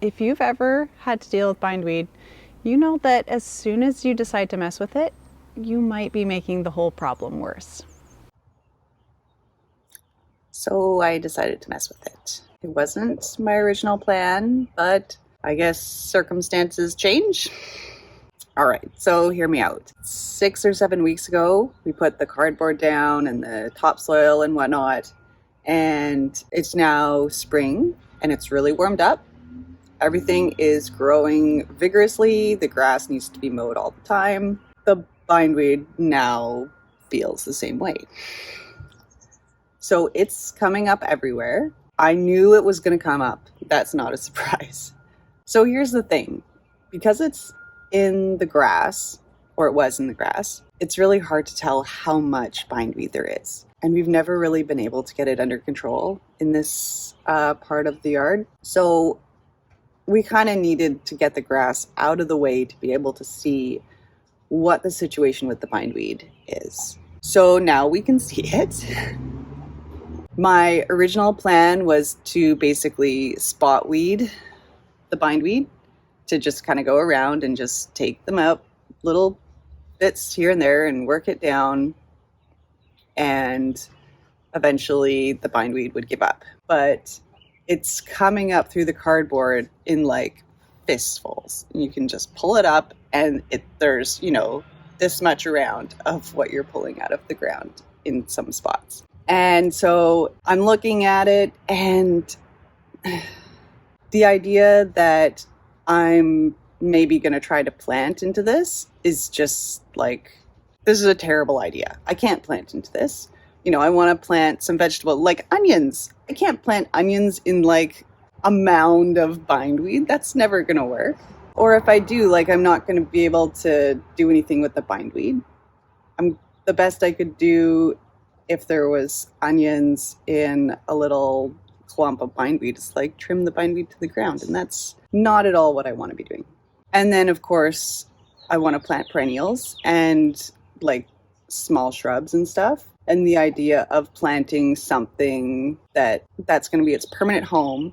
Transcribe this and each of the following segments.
If you've ever had to deal with bindweed, you know that as soon as you decide to mess with it, you might be making the whole problem worse. So I decided to mess with it. It wasn't my original plan, but I guess circumstances change. All right, so hear me out. 6 or 7 weeks ago, we put the cardboard down and the topsoil and whatnot, and it's now spring and it's really warmed up. Everything is growing vigorously. The grass needs to be mowed all the time. The bindweed now feels the same way. So it's coming up everywhere. I knew it was going to come up. That's not a surprise. So here's the thing. Because it's in the grass, or it was in the grass, it's really hard to tell how much bindweed there is. And we've never really been able to get it under control in this part of the yard. So we kind of needed to get the grass out of the way to be able to see what the situation with the bindweed is. So now we can see it. My original plan was to basically spot weed the bindweed, to just kind of go around and just take them out little bits here and there and work it down, and eventually the bindweed would give up. But it's coming up through the cardboard in like fistfuls. You can just pull it up and there's, this much around of what you're pulling out of the ground in some spots. And so I'm looking at it, and the idea that I'm maybe going to try to plant into this is just like, this is a terrible idea. I can't plant into this. I want to plant some vegetable like onions. I can't plant onions in like a mound of bindweed. That's never going to work. Or if I do, I'm not going to be able to do anything with the bindweed. The best I could do if there was onions in a little clump of bindweed is trim the bindweed to the ground. And that's not at all what I want to be doing. And then of course I want to plant perennials and small shrubs and stuff. And the idea of planting something that's going to be its permanent home,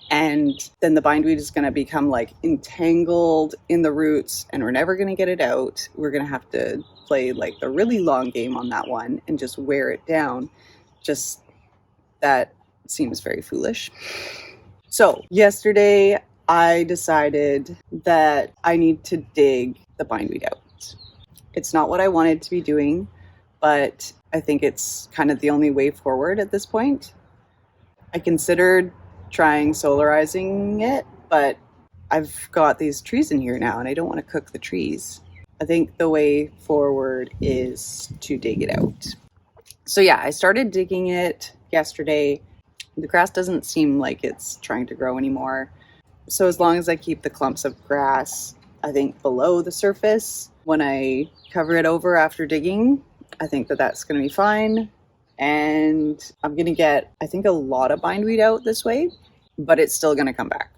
and then the bindweed is going to become entangled in the roots and we're never going to get it out. We're going to have to play the really long game on that one and just wear it down. Just that seems very foolish. So yesterday I decided that I need to dig the bindweed out. It's not what I wanted to be doing, but I think it's kind of the only way forward at this point. I considered trying solarizing it, but I've got these trees in here now and I don't want to cook the trees. I think the way forward is to dig it out. So yeah, I started digging it yesterday. The grass doesn't seem like it's trying to grow anymore. So as long as I keep the clumps of grass, I think below the surface, when I cover it over after digging, I think that's going to be fine. And I'm going to get, I think, a lot of bindweed out this way, but it's still going to come back.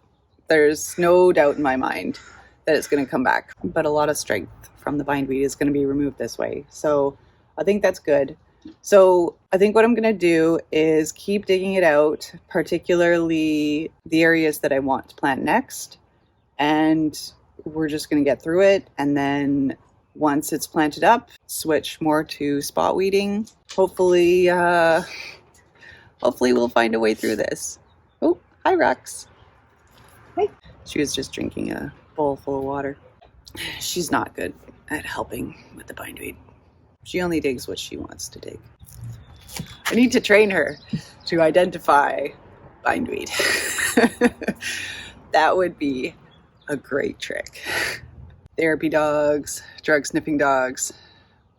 There's no doubt in my mind that it's going to come back, but a lot of strength from the bindweed is going to be removed this way. So I think that's good. So I think what I'm going to do is keep digging it out, particularly the areas that I want to plant next. And we're just going to get through it. And then once it's planted up, switch more to spot weeding. Hopefully we'll find a way through this. Oh, hi Rex. Hi. She was just drinking a bowl full of water. She's not good at helping with the bindweed. She only digs what she wants to dig. I need to train her to identify bindweed. That would be a great trick. Therapy dogs, drug sniffing dogs,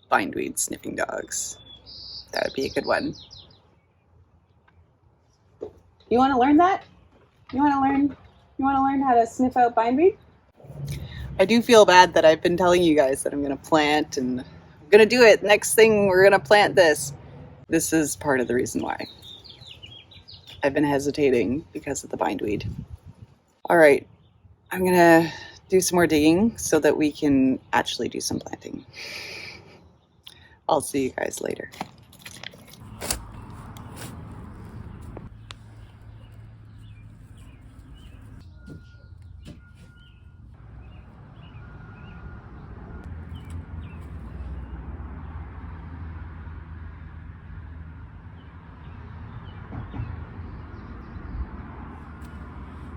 bindweed sniffing dogs. That would be a good one. You want to learn that? You want to learn how to sniff out bindweed? I do feel bad that I've been telling you guys that I'm going to plant and I'm going to do it. Next thing, we're going to plant this. This is part of the reason why I've been hesitating, because of the bindweed. All right, I'm going to do some more digging so that we can actually do some planting. I'll see you guys later.